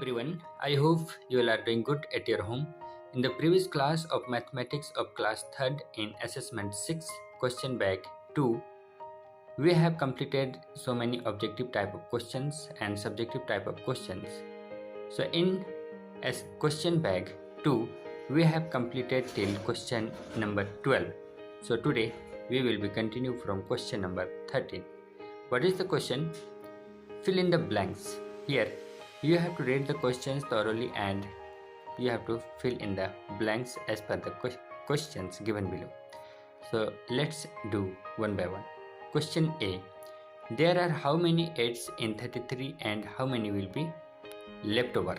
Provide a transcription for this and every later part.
everyone, I hope you all are doing good at your home. In the previous class of mathematics of class 3rd in assessment 6 question bank 2, we have completed so many objective type of questions and subjective type of questions. So in as question bank 2, we have completed till question number 12. So today we will be continue from question number 13. What is the question? Fill in the blanks. Here you have to read the questions thoroughly and you have to fill in the blanks as per the questions given below. So let's do one by one. Question A. There are how many 8s in 33 and how many will be left over?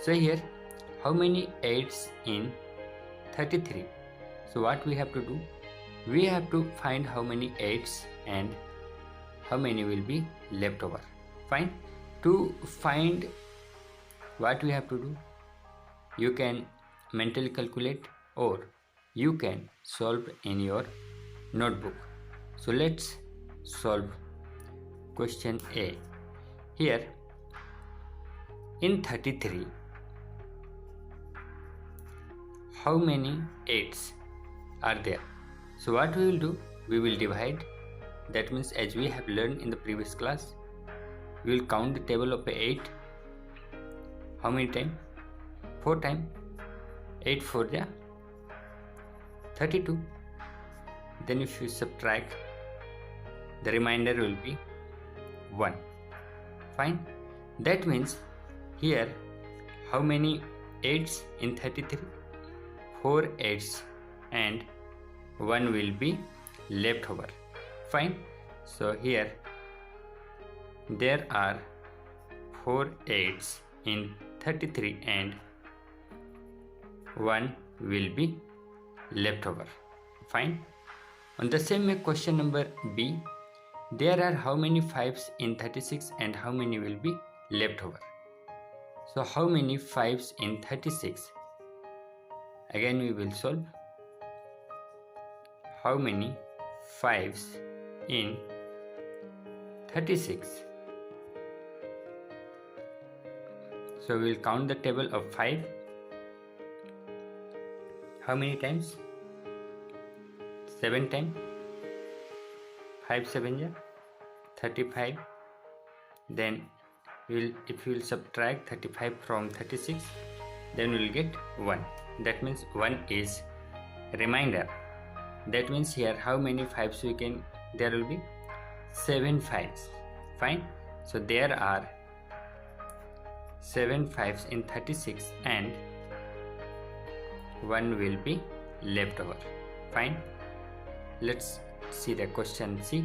So here how many 8s in 33? So what we have to do? We have to find how many 8s and how many will be left over. Fine. To find what we have to do, you can mentally calculate or you can solve in your notebook. So let's solve question A. Here in 33, how many 8s are there? So what we will do? We will divide. That means as we have learned in the previous class, we will count the table of 8. How many times? 4 times. 8 4 ja 32. Then if you subtract, the remainder will be 1. Fine. That means here how many 8s in 33? 4 8s and 1 will be left over. Fine. So here there are 4 8s in 33 and 1 will be left over. Fine. On the same way, question number B. There are how many 5s in 36 and how many will be left over? So how many 5s in 36? Again we will solve. How many 5s in 36? So we will count the table of 5. How many times? 7 times. 5 7 ja 35. Then if we will subtract 35 from 36, then we will get 1. That means 1 is remainder. That means here how many 5s we can? There will be 7 5s. Fine. So there are 7 5s in 36 and 1 will be left over. Fine. Let's see the question C.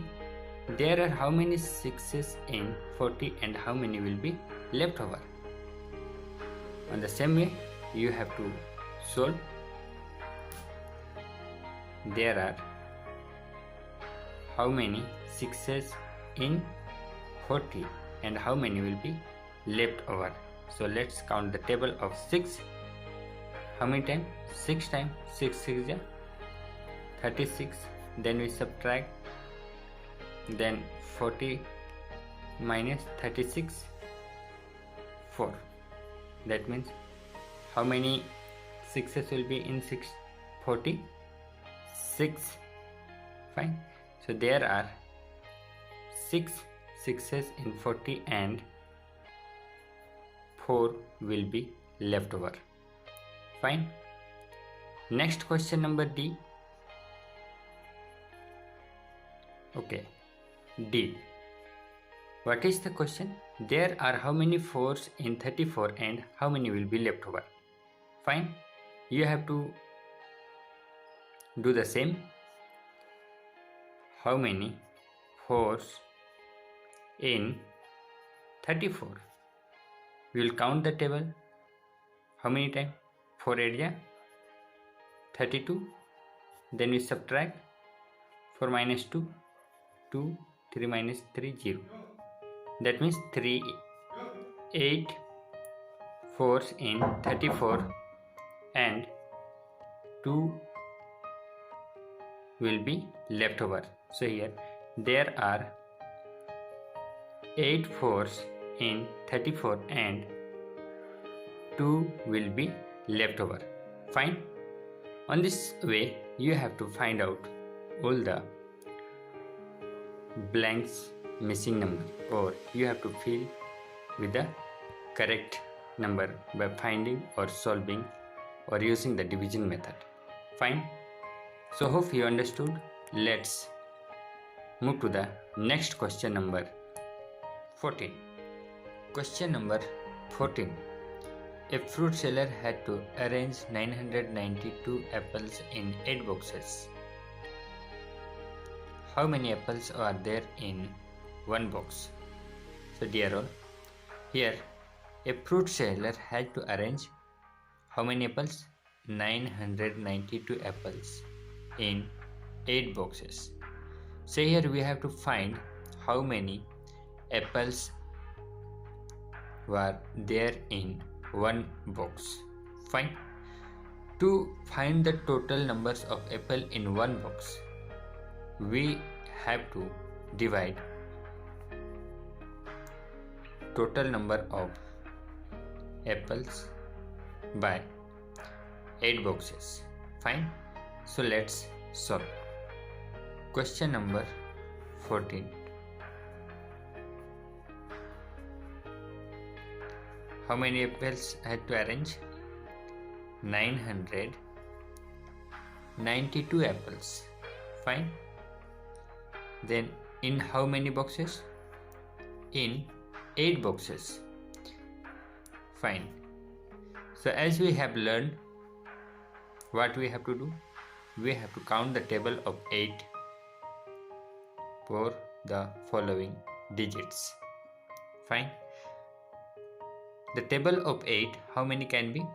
There are how many 6s in 40 and how many will be left over? On the same way, you have to solve. There are how many 6s in 40 and how many will be left over? So let's count the table of 6. How many times? 6 times. 6 6 ja 36. Then we subtract. Then 40 minus 36 4. That means how many 6s will be in 40? 6. Fine. So there are 6 6s in 40 and 4 will be left over. Fine. Next question number D. Okay. D. What is the question? There are how many 4s in 34 and how many will be left over? Fine. You have to do the same. How many 4s in 34? We will count the table. How many times? 4 8 ja 32. Then we subtract. 4 minus 2 2. 3 minus 3 0. That means 3 8 4s in 34 and 2 will be left over. So here there are 8 4s in 34 and 2 will be left over. Fine. On this way, you have to find out all the blanks missing number, or you have to fill with the correct number by finding or solving or using the division method. Fine. So hope you understood. Let's move to the next question, number 14. Question number 14. A fruit seller had to arrange 992 apples in 8 boxes. How many apples are there in one box? So dear all, here a fruit seller had to arrange how many apples? 992 apples in 8 boxes. So here we have to find how many apples were there in one box. Fine. To find the total numbers of apple in one box, we have to divide total number of apples by 8 boxes. Fine. So let's solve. Question number 14. How many apples I had to arrange? 992 apples. Fine. Then in how many boxes? In 8 boxes. Fine. So as we have learned, what we have to do? We have to count the table of 8 for the following digits. Fine. The table of 8, how many can be?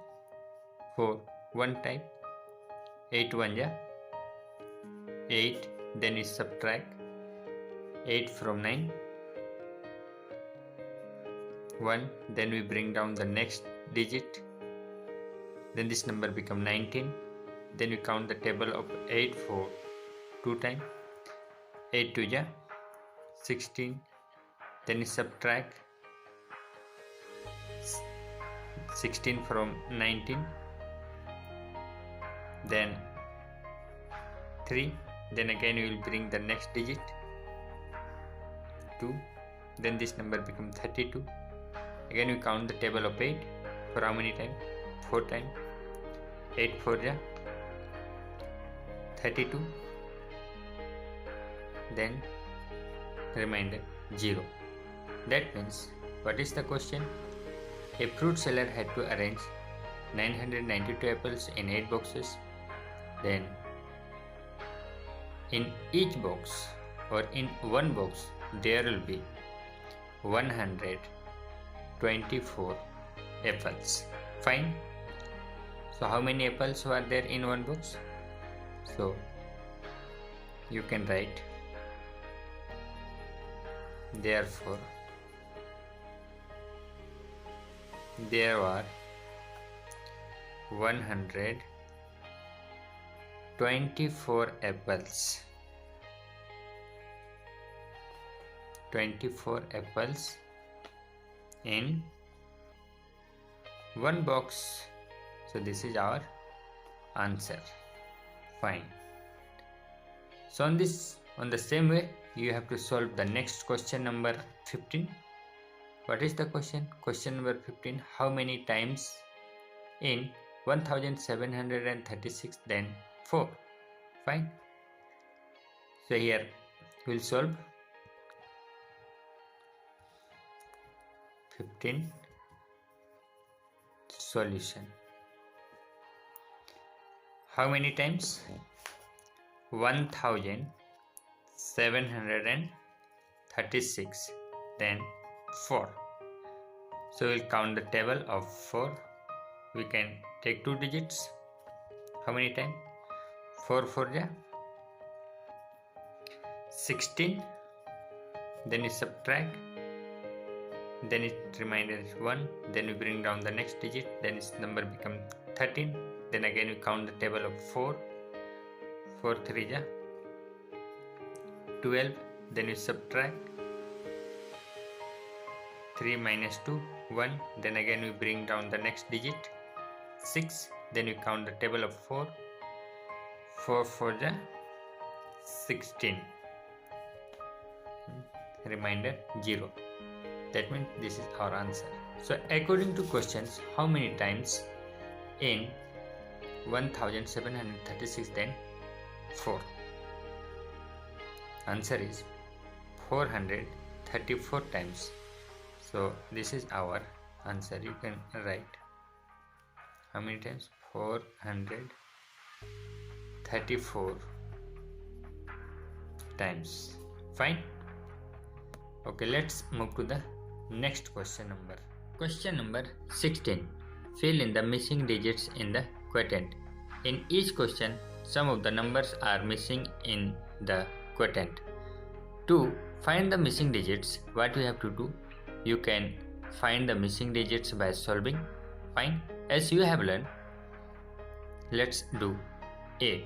For one type, 8 1 ja 8, then we subtract 8 from 9, 1, then we bring down the next digit, then this number become 19, then we count the table of 8 for 2 times, 8 2 ja 16, then we subtract 16 from 19, then 3, then again we will bring the next digit 2, then this number becomes 32. Again we count the table of 8 for how many times? 4 times. 8 4 ja 32, then remainder 0. That means, what is the question? A fruit seller had to arrange 992 apples in 8 boxes. Then in each box, or in one box, there will be 124 apples. Fine. So how many apples were there in one box? So you can write, therefore there were 124 apples. 24 apples in one box. So this is our answer. Fine. So on the same way, you have to solve the next question, number 15. What is the question? Question number 15. How many times in 1736 then 4? Fine. So here we will solve 15. Solution. How many times? 1736 then 4. So we'll count the table of 4. We can take 2 digits. How many times? 4 4 ja 16. Then we subtract. Then it remainder is 1. Then we bring down the next digit. Then its number becomes 13. Then again we count the table of 4. 4 3 ja 12. Then we subtract 3 minus 2, 1. Then again we bring down the next digit, 6. Then we count the table of 4. 4 for the 16. Remainder 0. That means this is our answer. So according to questions, how many times in 1736 then 4? Answer is 434 times. So this is our answer. You can write how many times? 434 times. Fine. Okay, let's move to the next question number. Question number 16. Fill in the missing digits in the quotient. In each question, some of the numbers are missing in the quotient. To find the missing digits, what we have to do? You can find the missing digits by solving. Fine. As you have learned, let's do A.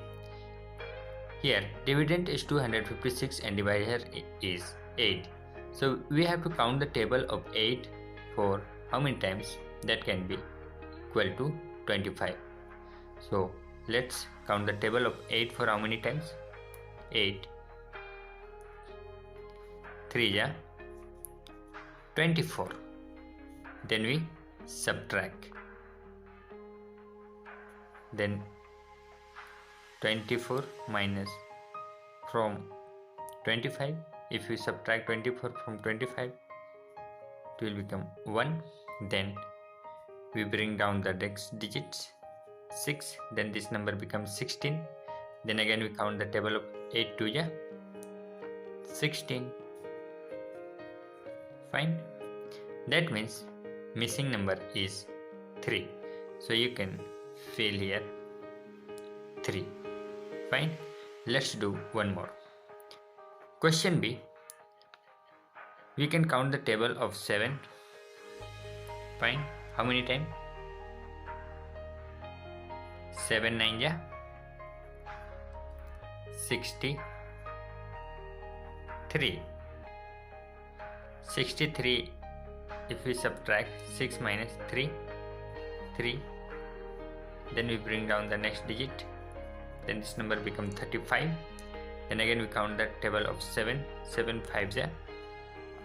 Here, dividend is 256 and divisor is 8. So we have to count the table of 8 for how many times? That can be equal to 25. So let's count the table of 8 for how many times? 8. 3 ja 24. Then we subtract. Then 24 minus from 25. If we subtract 24 from 25, it will become 1. Then we bring down the next digits, 6. Then this number becomes 16. Then again we count the table of 8 to 16. Fine. That means missing number is 3. So you can fill here 3. Fine. Let's do one more. Question B. We can count the table of 7. Fine. How many times? 7 9 ja 63. 63. If we subtract 6 minus 3, 3. Then we bring down the next digit. Then this number becomes 35. Then again we count the table of 7. 7 5 ja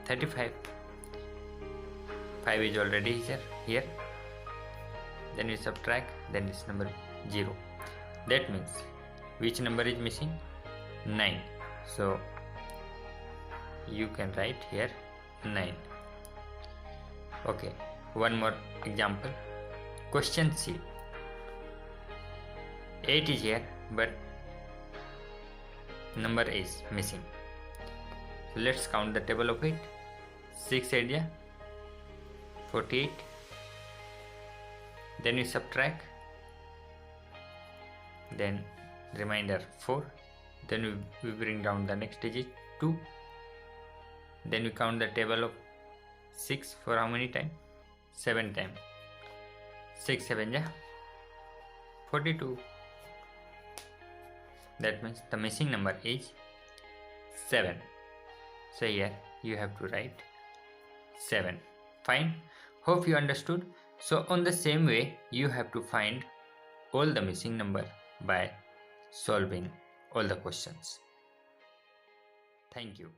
35. 5 is already here. Then we subtract. Then this number 0. That means which number is missing? 9. So you can write here 9. Okay, one more example. Question C. 8 is here, but number is missing. So let's count the table of 8. 6 8 ja 48. Then we subtract. Then remainder 4. Then we bring down the next digit 2. Then we count the table of 6 for how many times? 7 times. 6 7 ja 42. That means the missing number is 7. So here you have to write 7. Fine. Hope you understood. So on the same way, you have to find all the missing number by solving all the questions. Thank you.